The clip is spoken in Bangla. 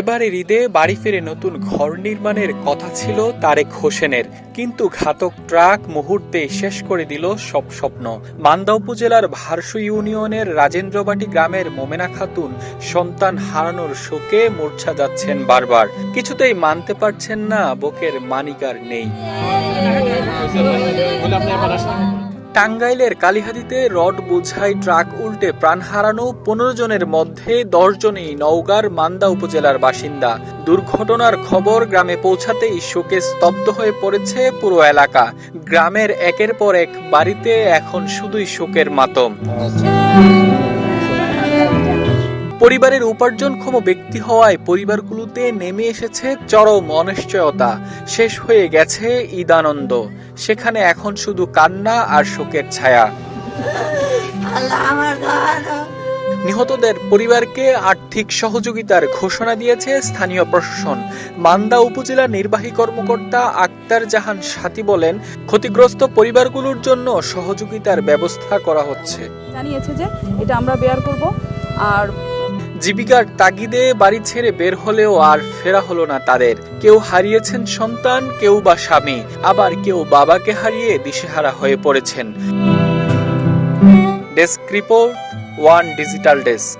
এবারের ঈদে বাড়ি ফিরে নতুন ঘর নির্মাণের কথা ছিল তারেক হোসেনের, কিন্তু ঘাতক ট্রাক মুহূর্তে শেষ করে দিল সব স্বপ্ন। মান্দা উপজেলার ভারসু ইউনিয়নের রাজেন্দ্রবাটি গ্রামের মোমেনা খাতুন সন্তান হারানোর শোকে মূর্ছা যাচ্ছেন বারবার। কিছুতেই মানতে পারছেন না বুকের মানিকার নেই। টাঙ্গাইলের কালিহাদীতে রড বোঝাই ট্রাক উল্টে প্রাণ হারানো 15 জনের মধ্যে 10 জনই নওগাঁর মান্দা উপজেলার বাসিন্দা। দুর্ঘটনার খবর গ্রামে পৌঁছাতেই শোকে স্তব্ধ হয়ে পড়েছে পুরো এলাকা। গ্রামের একের পর এক বাড়িতে এখন শুধুই শোকের মাতম। পরিবারের উপার্জনক্ষম ব্যক্তি হওয়ায় পরিবারগুলোতে নেমে এসেছে চরম অনিশ্চয়তা। শেষ হয়ে গেছে ঈদানন্দ, সেখানে এখন শুধু কান্না আর শোকের ছায়া। নিহতদের পরিবারকে আর্থিক সহযোগিতার ঘোষণা দিয়েছে স্থানীয় প্রশাসন। মান্দা উপজেলা নির্বাহী কর্মকর্তা আক্তার জাহান সাথী বলেন, ক্ষতিগ্রস্ত পরিবারগুলোর জন্য সহযোগিতার ব্যবস্থা করা হচ্ছে। জানিয়েছে যে এটা আমরা বেয়ার করব। আর জীবিকার তাগিদে বাড়ি ছেড়ে বের হলেও আর ফেরা হলো না তাদের। কেউ হারিয়েছেন সন্তান, কেউ বা স্বামী, আবার কেউ বাবাকে হারিয়ে দিশেহারা হয়ে পড়েছেন। Desk report, one digital desk.